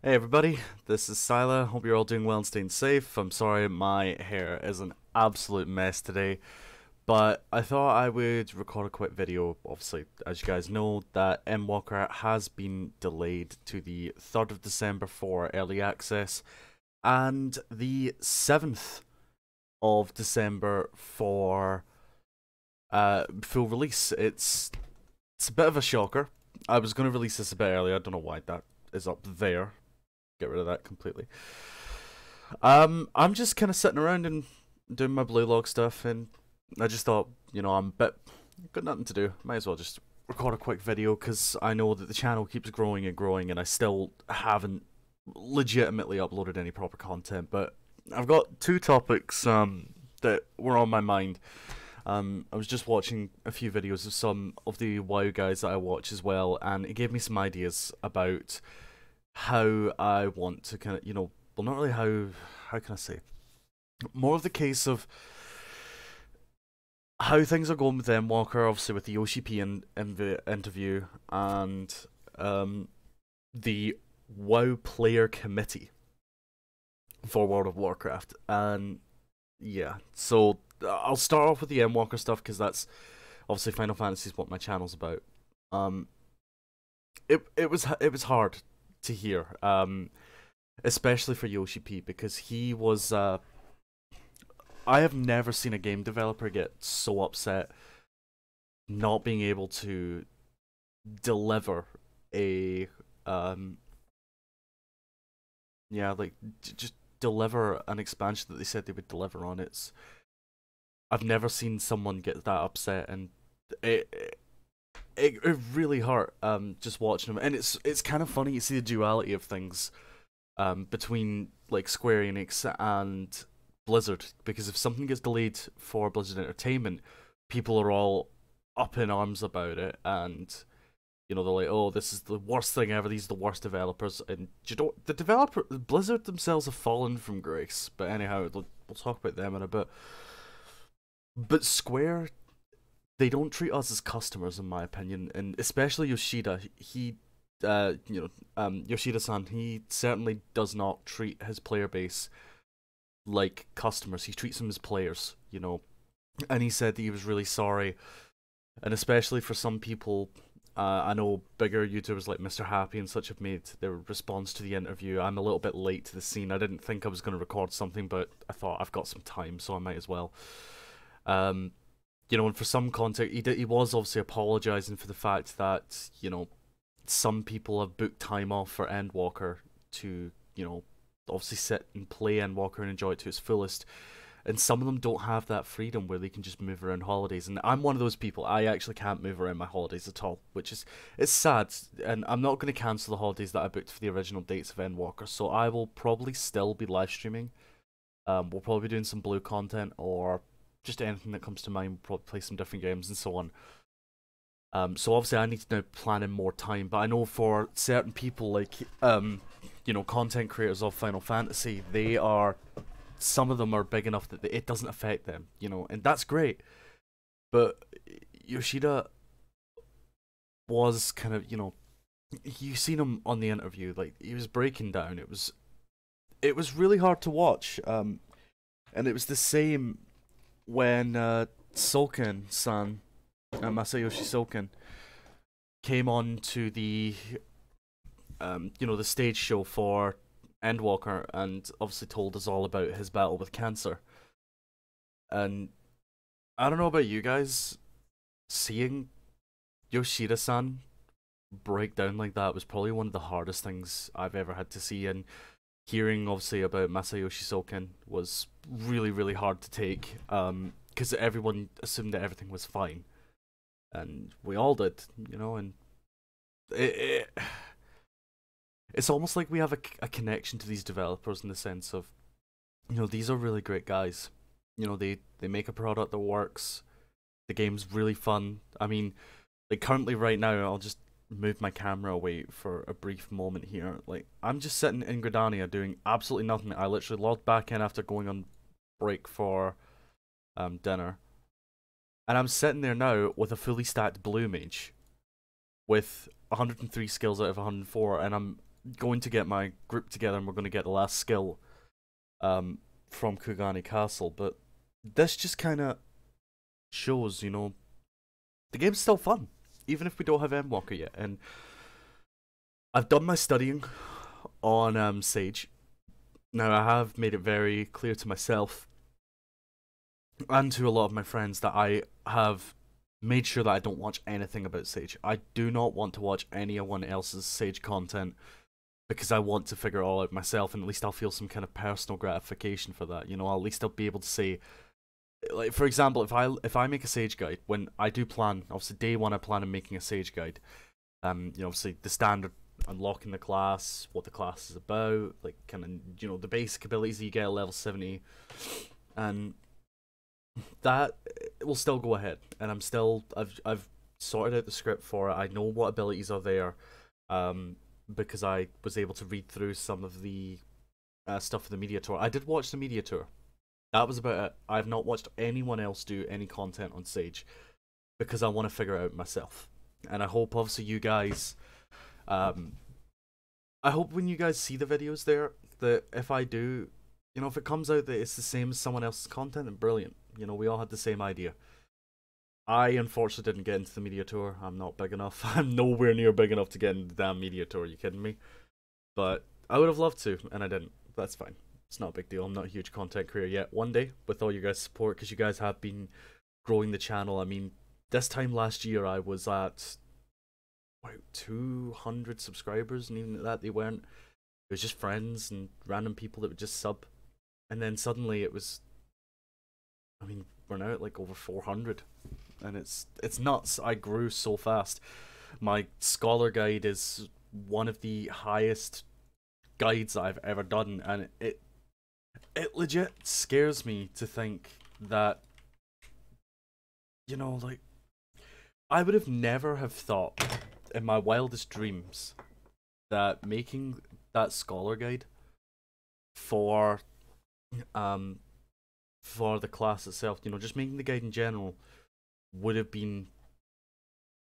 Hey everybody, this is Sylah. Hope you're all doing well and staying safe. I'm sorry my hair is an absolute mess today, but I thought I would record a quick video. Obviously, as you guys know, that Endwalker has been delayed to the 3rd of December for early access, and the 7th of December for full release. It's a bit of a shocker. I was going to release this a bit earlier. I don't know why that is up there. Get rid of that completely. I'm just kind of sitting around and doing my blue log stuff, and I just thought, I'm a bit got nothing to do. Might as well just record a quick video because I know that the channel keeps growing and growing, and I still haven't legitimately uploaded any proper content. But I've got two topics that were on my mind. I was just watching a few videos of some of the WoW guys that I watch as well, and it gave me some ideas about how I want to kind of, well, not really how can I say, more of the case of how things are going with Endwalker, obviously with the Yoshi P in the interview, and the WoW player committee for World of Warcraft, and yeah, so I'll start off with the Endwalker stuff because that's obviously Final Fantasy is what my channel's about. Um, it was hard to hear, especially for Yoshi P because he was. I have never seen a game developer get so upset not being able to deliver a like just deliver an expansion that they said they would deliver on. I've never seen someone get that upset, and it really hurt just watching them. And it's kind of funny to see the duality of things between like Square Enix and Blizzard, because if something gets delayed for Blizzard Entertainment, people are all up in arms about it, and they're like, "Oh, this is the worst thing ever. These are the worst developers." And the developer Blizzard themselves have fallen from grace. But anyhow, we'll talk about them in a bit. But Square, they don't treat us as customers, in my opinion, and especially Yoshida. Yoshida-san, he certainly does not treat his player base like customers. He treats them as players, And he said that he was really sorry, and especially for some people, I know bigger YouTubers like Mr. Happy and such have made their response to the interview. I'm a little bit late to the scene. I didn't think I was going to record something, but I thought I've got some time, so I might as well. And for some content, he was obviously apologizing for the fact that some people have booked time off for Endwalker to obviously sit and play Endwalker and enjoy it to its fullest. And some of them don't have that freedom where they can just move around holidays. And I'm one of those people. I actually can't move around my holidays at all, which is it's sad. And I'm not going to cancel the holidays that I booked for the original dates of Endwalker. So I will probably still be live streaming. We'll probably be doing some blue content or just anything that comes to mind. We'll probably play some different games and so on. So obviously I need to now plan in more time. But I know for certain people, like content creators of Final Fantasy, some of them are big enough that it doesn't affect them, and that's great. But Yoshida was kind of, you seen him on the interview, like he was breaking down. It was really hard to watch, and it was the same when Sulkin-san, Masayoshi Sulkin, came on to the the stage show for Endwalker and obviously told us all about his battle with cancer. And I don't know about you guys, seeing Yoshida-san break down like that was probably one of the hardest things I've ever had to see. And hearing obviously about Masayoshi Sulkin was really, really hard to take, because everyone assumed that everything was fine, and we all did, and it's almost like we have a connection to these developers in the sense of, these are really great guys. They make a product that works. The game's really fun. I mean, like currently right now, I'll just move my camera away for a brief moment here. Like, I'm just sitting in Gridania doing absolutely nothing. I literally logged back in after going on break for dinner. And I'm sitting there now with a fully stacked blue mage with 103 skills out of 104, and going to get my group together and we're going to get the last skill from Kugani Castle. But this just kind of shows, you know, the game's still fun, even if we don't have Endwalker yet. And I've done my studying on Sage. Now, I have made it very clear to myself and to a lot of my friends that I have made sure that I don't watch anything about Sage. I do not want to watch anyone else's Sage content because I want to figure it all out myself, and at least I'll feel some kind of personal gratification for that. You know, at least I'll be able to say, like, for example, if I make a Sage guide, when I do plan, obviously day one I plan on making a Sage guide. You know, obviously the standard, unlocking the class, what the class is about, like kind of, you know, the basic abilities that you get at level 70, and that will still go ahead. And I've sorted out the script for it. I know what abilities are there, because I was able to read through some of the stuff for the media tour. I did watch the media tour. That was about it. I've not watched anyone else do any content on Sage because I want to figure it out myself. And I hope, obviously, you guys, I hope when you guys see the videos there, that if I do, you know, if it comes out that it's the same as someone else's content, then brilliant. You know, we all had the same idea. I unfortunately didn't get into the media tour. I'm not big enough. I'm nowhere near big enough to get into the damn media tour. Are you kidding me? But I would have loved to, and I didn't. That's fine. It's not a big deal. I'm not a huge content creator yet. One day, with all you guys' support, because you guys have been growing the channel. I mean, this time last year, I was at about 200 subscribers, and even at that, they weren't. It was just friends and random people that would just sub. And then suddenly it was, I mean, we're now at like over 400. And it's nuts. I grew so fast. My scholar guide is one of the highest guides I've ever done, and it legit scares me to think that, you know, like, I would have never have thought in my wildest dreams that making that scholar guide for the class itself, you know, just making the guide in general, would have been,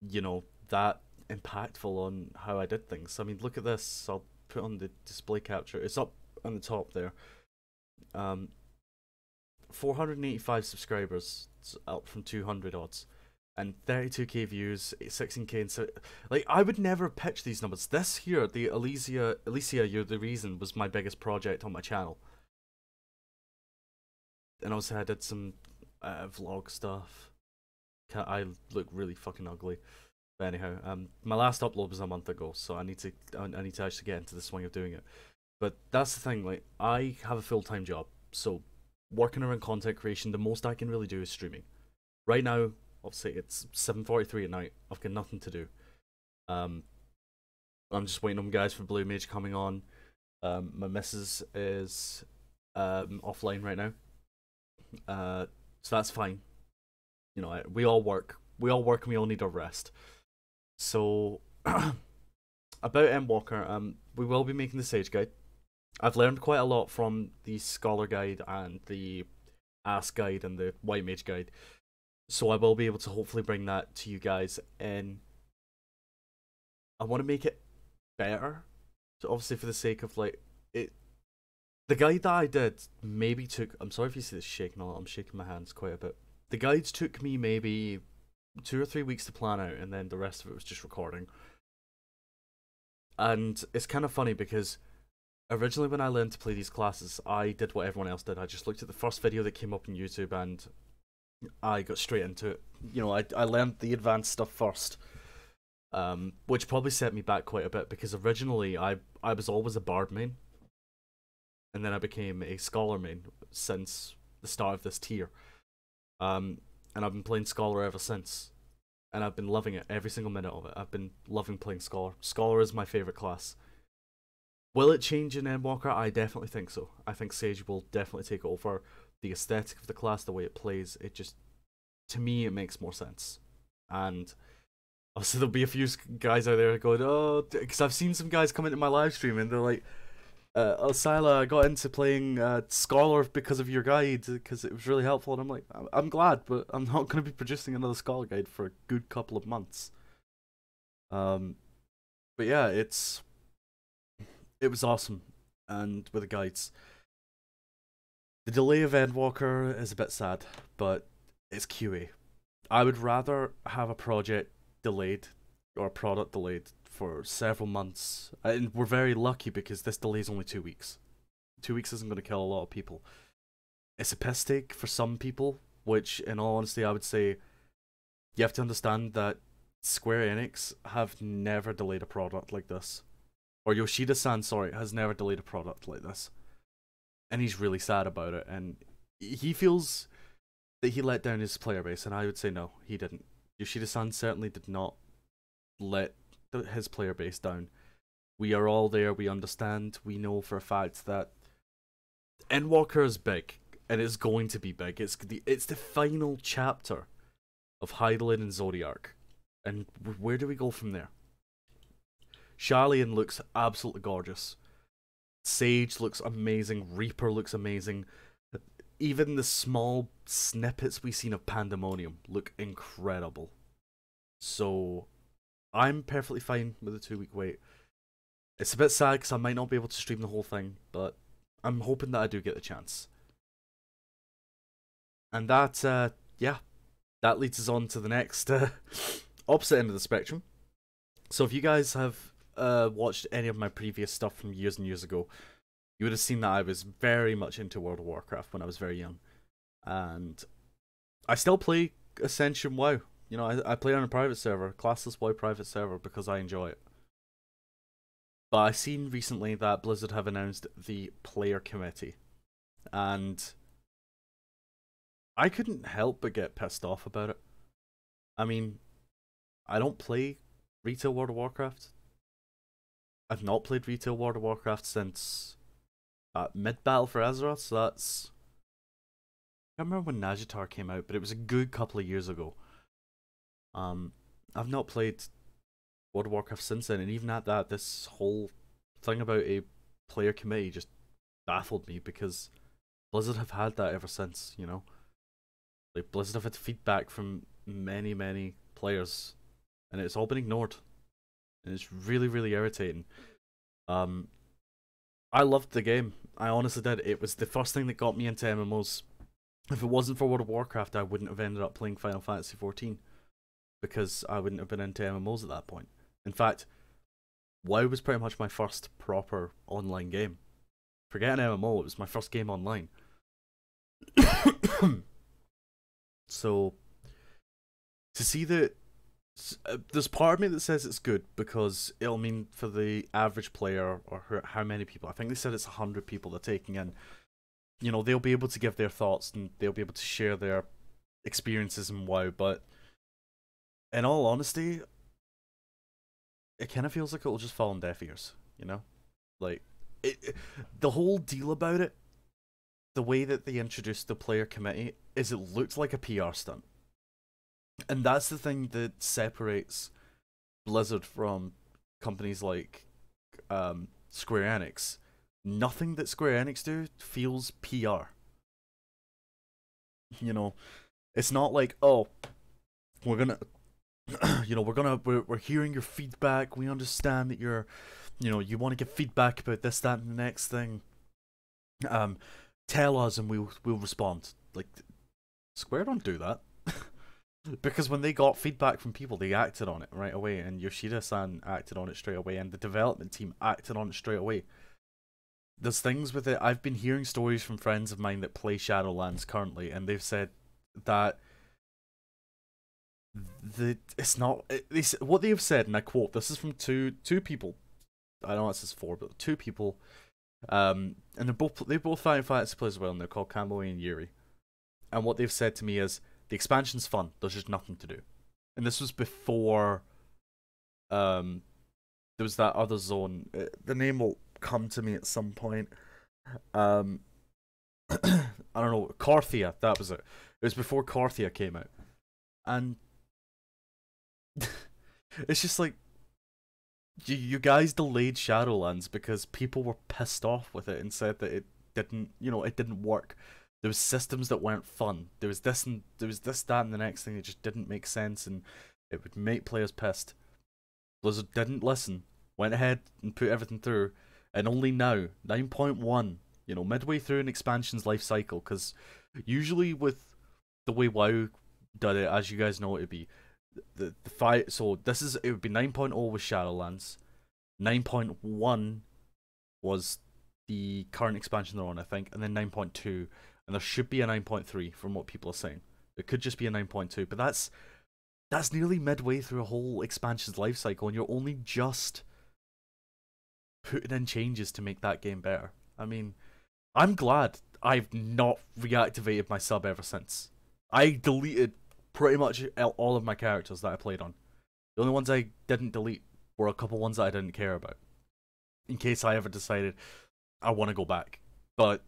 you know, that impactful on how I did things. I mean, look at this. I'll put on the display capture. It's up on the top there. 485 subscribers, it's up from 200 odds, and 32k views, 16k, and so, like, I would never pitch these numbers. This here, the Alicia, You're the Reason, was my biggest project on my channel. And also I did some vlog stuff. I look really fucking ugly. But anyhow, my last upload was a month ago, so I need to actually get into the swing of doing it. But that's the thing, like, I have a full-time job, so working around content creation, the most I can really do is streaming. Right now, obviously, it's 7:43 at night. I've got nothing to do. I'm just waiting on guys for Blue Mage coming on. My missus is offline right now. So that's fine. You know, we all work. We all work and we all need our rest. So, about Endwalker, we will be making the Sage Guide. I've learned quite a lot from the Scholar Guide and the Ass Guide and the White Mage Guide. So I will be able to hopefully bring that to you guys in. I want to make it better. So obviously for the sake of, like, it. The guide that I did maybe took, I'm sorry if you see this shaking a lot, I'm shaking my hands quite a bit. The guides took me maybe 2 or 3 weeks to plan out, and then the rest of it was just recording. And it's kind of funny because originally when I learned to play these classes, I did what everyone else did. I just looked at the first video that came up on YouTube and I got straight into it. You know, I learned the advanced stuff first. Which probably set me back quite a bit, because originally I was always a bard main. And then I became a scholar main since the start of this tier. And I've been playing scholar ever since. And I've been loving it, every single minute of it. I've been loving playing scholar. Scholar is my favourite class. Will it change in Endwalker? I definitely think so. I think Sage will definitely take over. The aesthetic of the class, the way it plays, it just, to me, it makes more sense. And also there'll be a few guys out there going, oh, because I've seen some guys come into my live stream and they're like, oh, Sylah, I got into playing Scholar because of your guide, because it was really helpful. And I'm like, I'm glad, but I'm not going to be producing another Scholar guide for a good couple of months. But yeah, it's it was awesome, and with the guides. The delay of Endwalker is a bit sad, but it's QA. I would rather have a project delayed or a product delayed for several months, and we're very lucky because this delay is only 2 weeks. 2 weeks isn't going to kill a lot of people. It's a piss take for some people, which, in all honesty, I would say you have to understand that Square Enix have never delayed a product like this. Or Yoshida-san, sorry, has never delayed a product like this. And he's really sad about it, and he feels that he let down his player base, and I would say no, he didn't. Yoshida-san certainly did not let his player base down. We are all there, we understand, we know for a fact that Endwalker is big, and it's going to be big. It's the final chapter of Hydaelyn and Zodiac. And where do we go from there? Sharlayan looks absolutely gorgeous. Sage looks amazing. Reaper looks amazing. Even the small snippets we've seen of Pandemonium look incredible. So, I'm perfectly fine with a 2 week wait. It's a bit sad because I might not be able to stream the whole thing, but I'm hoping that I do get the chance. And that, yeah, that leads us on to the next opposite end of the spectrum. So if you guys have watched any of my previous stuff from years and years ago, you would have seen that I was very much into World of Warcraft when I was very young. And I still play Ascension WoW. You know, I play on a private server, classless WoW private server, because I enjoy it. But I seen recently that Blizzard have announced the player committee. And I couldn't help but get pissed off about it. I mean, I don't play retail World of Warcraft. I've not played retail World of Warcraft since mid-battle for Azeroth, so that's... I can't remember when Najatar came out, but it was a good couple of years ago. I've not played World of Warcraft since then, and even at that, this whole thing about a player committee just baffled me, because Blizzard have had that ever since, you know? Like, Blizzard have had feedback from many, many players, and it's all been ignored. And it's really, really irritating. I loved the game. I honestly did. It was the first thing that got me into MMOs. If it wasn't for World of Warcraft, I wouldn't have ended up playing Final Fantasy XIV. Because I wouldn't have been into MMOs at that point. In fact, WoW was pretty much my first proper online game. Forget an MMO, it was my first game online. So, to see that... there's part of me that says it's good, because it'll mean for the average player, or how many people, I think they said it's 100 people they're taking in, you know, they'll be able to give their thoughts, and they'll be able to share their experiences in WoW, but in all honesty, it kind of feels like it'll just fall on deaf ears, you know? Like, the whole deal about it, the way that they introduced the player committee, is it looked like a PR stunt. And that's the thing that separates Blizzard from companies like Square Enix. Nothing that Square Enix do feels PR. You know, it's not like, oh, we're gonna, you know, we're hearing your feedback. We understand that you're, you know, you want to give feedback about this, that, and the next thing. Tell us and we'll respond. Like, Square don't do that. Because when they got feedback from people, they acted on it right away, and Yoshida-san acted on it straight away, and the development team acted on it straight away. There's things with it. I've been hearing stories from friends of mine that play Shadowlands currently, and they've said that it's not... what they've said, and I quote, this is from two people. I know it says 4, but 2 people. And they're both Final Fantasy players as well, and they're called Kamui and Yuri. And what they've said to me is, the expansion's fun, there's just nothing to do. And this was before there was that other zone. The name will come to me at some point. I don't know, Korthia, that was it. It was before Korthia came out. And it's just like, you guys delayed Shadowlands because people were pissed off with it and said that it didn't, you know, it didn't work. There was systems that weren't fun. There was this, that, and the next thing that just didn't make sense, and it would make players pissed. Blizzard didn't listen, went ahead and put everything through, And only now, 9.1, you know, midway through an expansion's life cycle, because usually with the way WoW did it, as you guys know, it'd be the fight. So it would be 9.0 with Shadowlands, 9.1 was the current expansion they're on, I think, and then 9.2, and there should be a 9.3 from what people are saying. It could just be a 9.2, but that's nearly midway through a whole expansion's life cycle, and you're only just putting in changes to make that game better. I mean, I'm glad I've not reactivated my sub ever since. I deleted pretty much all of my characters that I played on. The only ones I didn't delete were a couple ones that I didn't care about, in case I ever decided I want to go back. But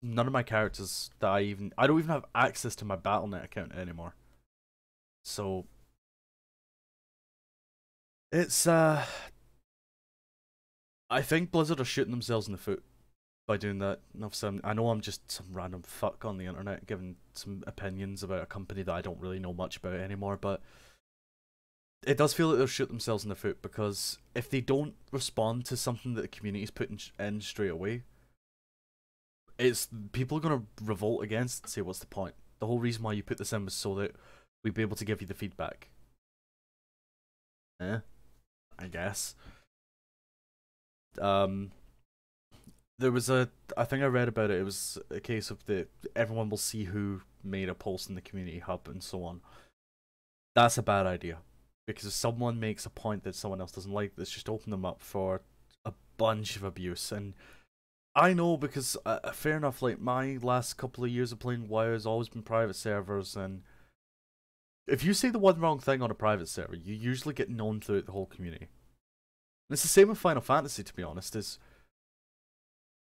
none of my characters that I don't even have access to my Battle.net account anymore. So it's I think Blizzard are shooting themselves in the foot by doing that. I know I'm just some random fuck on the internet giving some opinions about a company that I don't really know much about anymore, but it does feel like they'll shoot themselves in the foot, because if they don't respond to something that the community's putting in straight away, people are going to revolt against and say, what's the point? The whole reason why you put this in was so that we'd be able to give you the feedback. I guess. There was I think I read about it, it was a case of everyone will see who made a post in the community hub and so on. That's a bad idea, because if someone makes a point that someone else doesn't like, let's just open them up for a bunch of abuse. And I know, because fair enough, like my last couple of years of playing WoW has always been private servers, and if you say the one wrong thing on a private server, you usually get known throughout the whole community. And it's the same with Final Fantasy, to be honest, is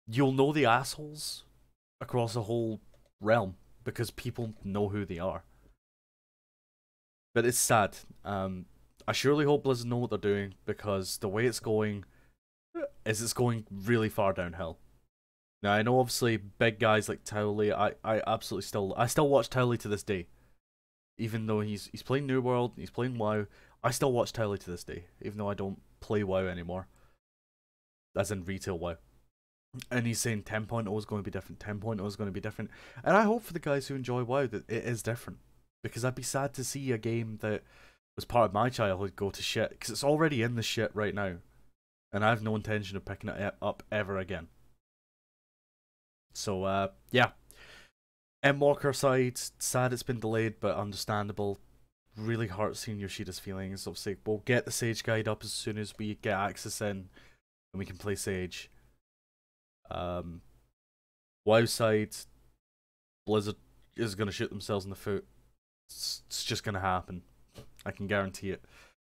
you'll know the assholes across the whole realm because people know who they are. But it's sad. I surely hope Blizzard know what they're doing, because the way it's going is it's going really far downhill. Now, I know obviously big guys like Towley, I still watch Towley to this day. Even though he's playing New World, he's playing WoW, I still watch Towley to this day, even though I don't play WoW anymore. As in retail WoW. And he's saying 10.0 is going to be different, 10.0 is going to be different. And I hope for the guys who enjoy WoW that it is different. Because I'd be sad to see a game that was part of my childhood go to shit. Because it's already in the shit right now. And I have no intention of picking it up ever again. So, yeah. Endwalker side, sad it's been delayed, but understandable. Really hurt seeing Yoshida's feelings. Obviously, we'll get the Sage guide up as soon as we get access in, and we can play Sage. WoW side, Blizzard is going to shoot themselves in the foot. It's just going to happen. I can guarantee it.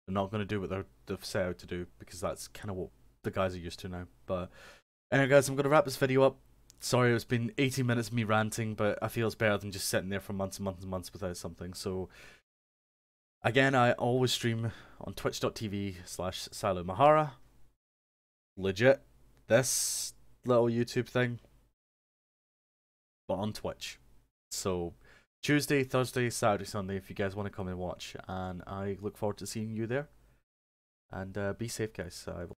They're not going to do what they've set out to do, because that's kind of what the guys are used to now. But anyway, guys, I'm going to wrap this video up. Sorry, it's been 18 minutes of me ranting, but I feel it's better than just sitting there for months and months and months without something. So, again, I always stream on twitch.tv/Sylah Umehara. Legit. This little YouTube thing, but on Twitch. So, Tuesday, Thursday, Saturday, Sunday, if you guys want to come and watch. And I look forward to seeing you there. And be safe, guys. I will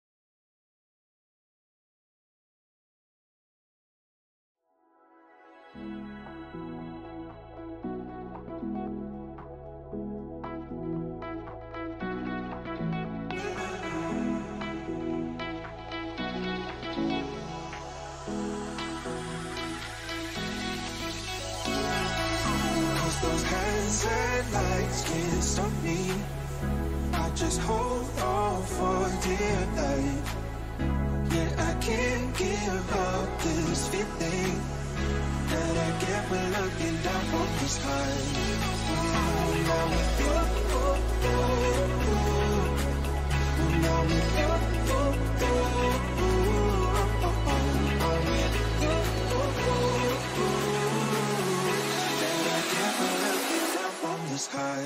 those hands and lights can't stop me. I just hold on for dear life. Yeah, I can't give up this feeling that I get when looking down from the sky. Now with you, now with you, sky.